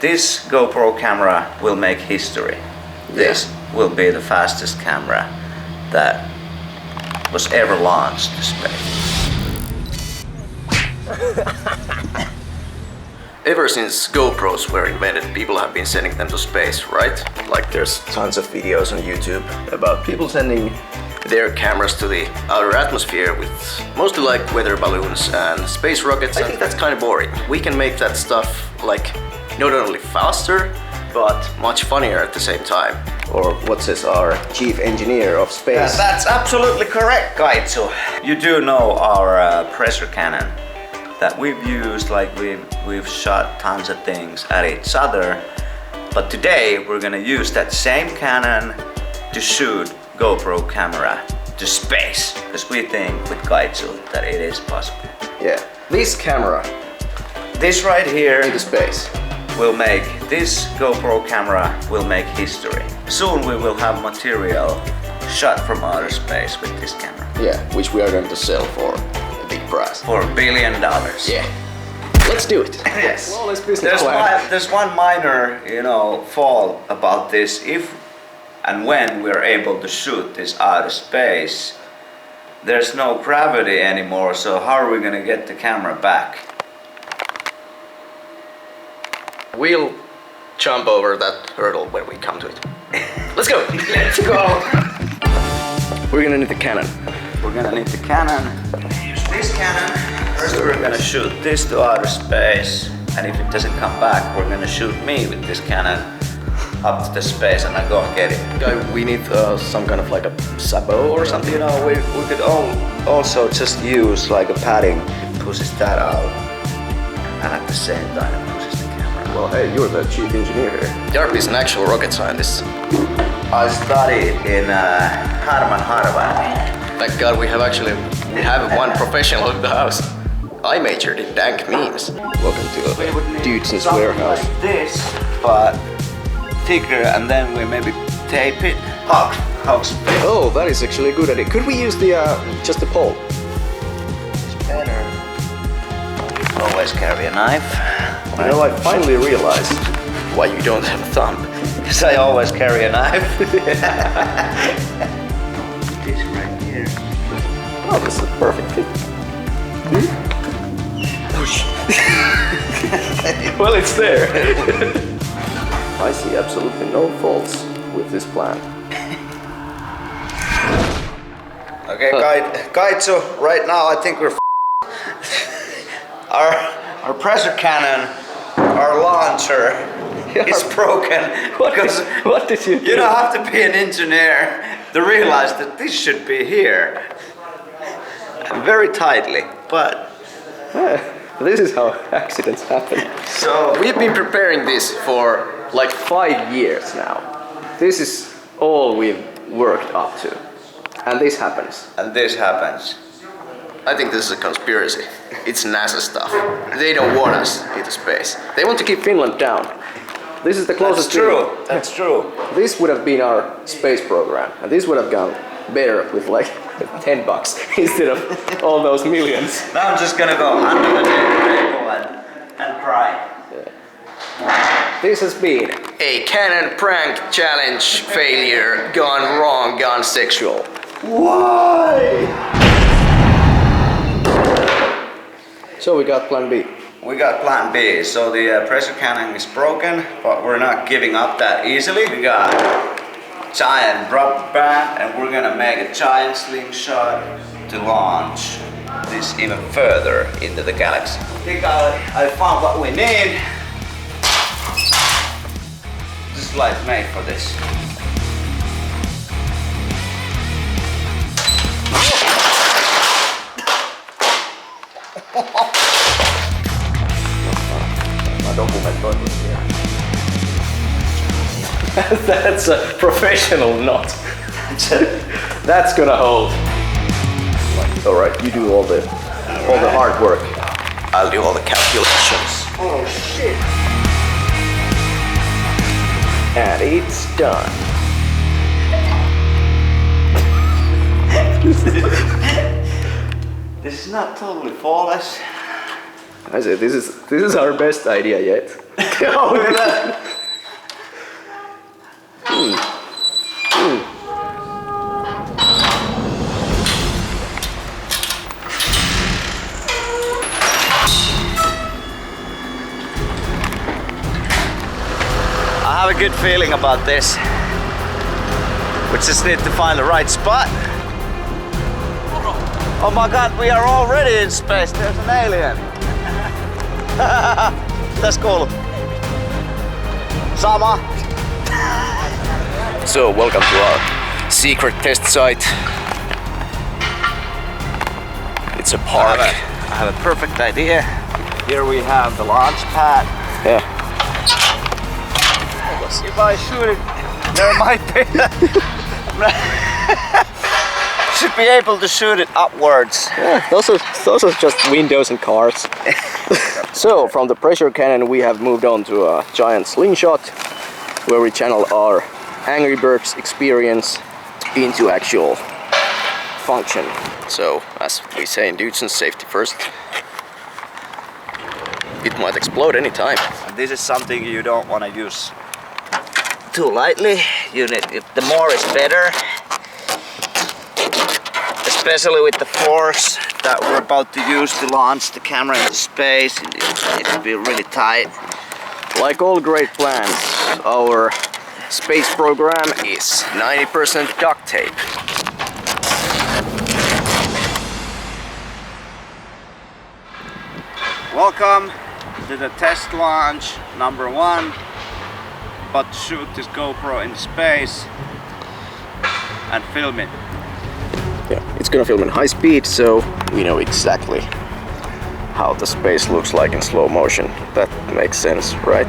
this GoPro camera will make history. This will be the fastest camera that was ever launched to space. Ever since GoPros were invented, people have been sending them to space, right? Like there's tons of videos on YouTube about people sending their cameras to the outer atmosphere with mostly like weather balloons and space rockets. I think that's kind of boring. We can make that stuff like not only faster, but much funnier at the same time. Or what says our chief engineer of space? Yeah, that's absolutely correct, Kaitsu. You do know our pressure cannon that we've used, like we've shot tons of things at each other. But today we're gonna use that same cannon to shoot GoPro camera to space, because we think with Kaitsu that it is possible. Yeah, this camera This right here into space will make, this GoPro camera will make history. Soon we will have material shot from outer space with this camera. Yeah, which we are going to sell for a big price. For $1 billion. Yeah. Let's do it. Yes. Flawless business plan. There's one minor, fault about this. If and when we're able to shoot this outer space, there's no gravity anymore, so how are we gonna get the camera back? We'll jump over that hurdle when we come to it. Let's go! Let's go! We're gonna need the cannon. We're gonna need the cannon. Use this cannon. First we're gonna shoot this to outer space, and if it doesn't come back, we're gonna shoot me with this cannon up to the space and I go and get it. Guy, we need some kind of like a sabot or something. We could also just use like a padding, pushes that out, and at the same time it pushes the camera. Well, hey, you're the chief engineer here. Jarp is an actual rocket scientist. I studied in Harman. Thank God we have one professional in the house. I majored in dank memes. Welcome to Dudesons warehouse. Like this, but thicker, and then we maybe tape it. Oh, that is actually a good idea. Could we use the just the pole? It's better. Always carry a knife. I finally realized why you don't have a thumb. Because I always carry a knife. This right here. Oh, this is a perfect fit. Push. Well, it's there. I see absolutely no faults with this plan. Okay, Kaitsu, right now I think we're our pressure cannon, our launcher is broken. What did you do? You don't have to be an engineer to realize that this should be here. Very tightly, but this is how accidents happen. So we've been preparing this for like 5 years now. This is all we've worked up to. And this happens. I think this is a conspiracy. It's NASA stuff. They don't want us into space. They want to keep Finland down. This is the closest thing. That's true. This would have been our space program. And this would have gone better with like $10 instead of all those millions. Now I'm just gonna go under the table and cry. This has been a cannon prank challenge failure gone wrong, gone sexual. Why? So we got plan B. We got plan B. So the pressure cannon is broken, but we're not giving up that easily. We got giant rubber band, and we're gonna make a giant slingshot to launch this even further into the galaxy. I think I found what we need. This is like made for this. That's a professional knot. That's gonna hold. All right, you do all the hard work. I'll do all the calculations. Oh shit! And it's done. This is not totally flawless. I said this is our best idea yet. Look at that! have a good feeling about this. We just need to find the right spot. Oh my god, we are already in space. There's an alien. That's cool. Sama. So, welcome to our secret test site. It's a park. I have a perfect idea. Here we have the launch pad. Yeah. If I shoot it, there might be. Should be able to shoot it upwards. Yeah, those are just windows and cars. So, from the pressure cannon, we have moved on to a giant slingshot, where we channel our Angry Birds experience into actual function. So, as we say in Dudesons, safety first. It might explode anytime. This is something you don't want to use too lightly. You need, the more is better. Especially with the force that we're about to use to launch the camera into space. It will be really tight. Like all great plans, our space program is 90% duct tape. Welcome to the test launch number 1. About to shoot this GoPro in space and film it. Yeah, it's gonna film in high speed, so we know exactly how the space looks like in slow motion. That makes sense, right?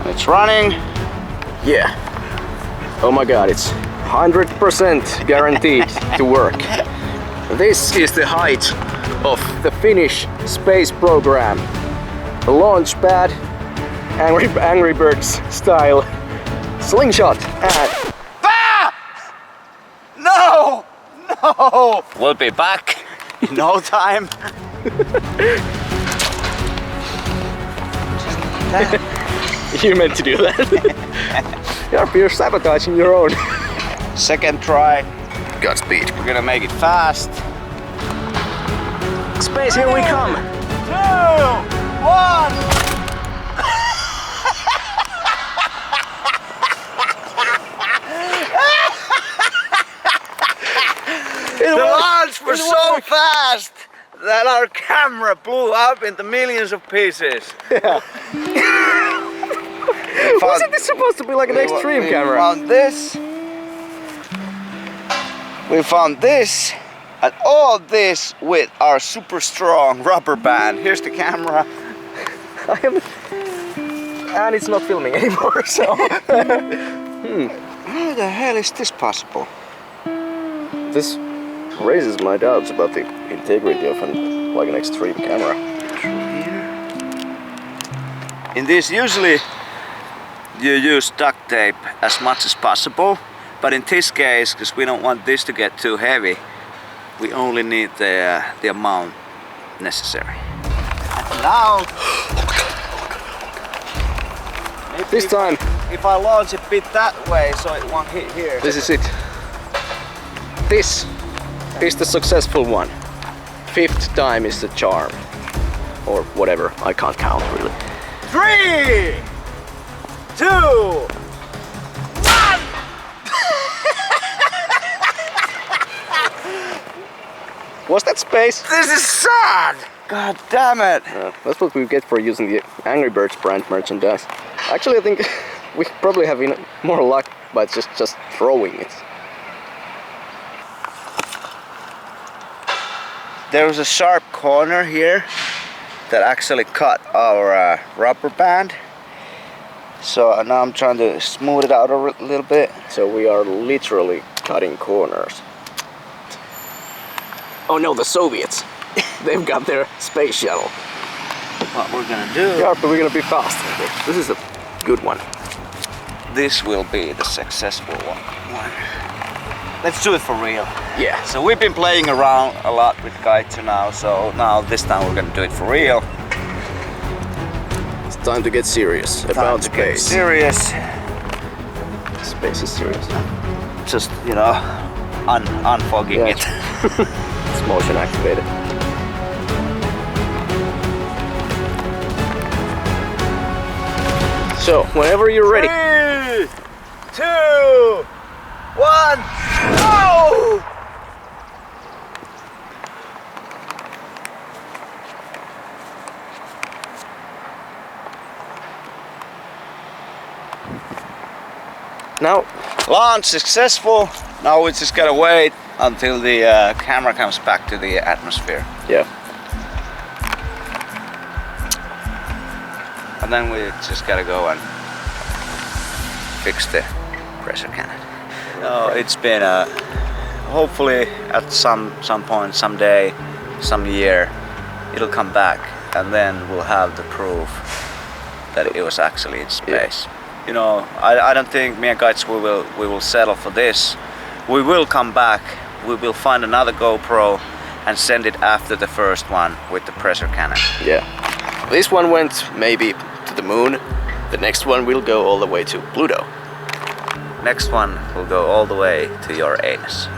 It's running. Yeah. Oh my god, it's 100% guaranteed to work. This is the height of the Finnish space program. A launch pad, Angry Birds style slingshot and No! No! We'll be back in no time. You meant to do that. You're sabotaging your own. Second try. Godspeed. We're gonna make it fast. Space, here we come. 2, 1. The launch was so fast that our camera blew up into millions of pieces. Yeah. Wasn't this supposed to be like an extreme camera? We found this. We found this. And all this with our super strong rubber band. Here's the camera. And it's not filming anymore, so... How the hell is this possible? This raises my doubts about the integrity of an extreme camera. In this, usually you use duct tape as much as possible, but in this case, because we don't want this to get too heavy, we only need the amount necessary. And now, This time, if I launch a bit that way, so it won't hit here. this is it. This is the successful one. 5th time is the charm. Or whatever, I can't count really. 3, 2, 1. Was that space? This is sad! God damn it! That's what we get for using the Angry Birds brand merchandise. Actually, I think we probably have more luck by just throwing it. There was a sharp corner here that actually cut our rubber band. So now I'm trying to smooth it out a little bit. So we are literally cutting corners. Oh no, the Soviets! They've got their space shuttle. What we're gonna do... Yeah, but we're gonna be fast. This is a good one. This will be the successful one. Let's do it for real. Yeah. So we've been playing around a lot with Kaitsu now, so now this time we're gonna do it for real. It's time to get serious about space. Serious. Space is serious. Just, you know, unfogging it. It's motion activated. So, whenever you're ready. 3, 2, 1, go! Now, Launch successful. Now we just gotta wait until the camera comes back to the atmosphere. yeah. And then we just gotta go and fix the pressure cannon. No, it's been hopefully at some point, someday, some year, it'll come back, and then we'll have the proof that it was actually in space. You know, I don't think me and Guides we will settle for this. We will come back. We will find another GoPro and send it after the first one with the pressure cannon. Yeah. This one went maybe to the moon. The next one will go all the way to Pluto. Next one will go all the way to your anus.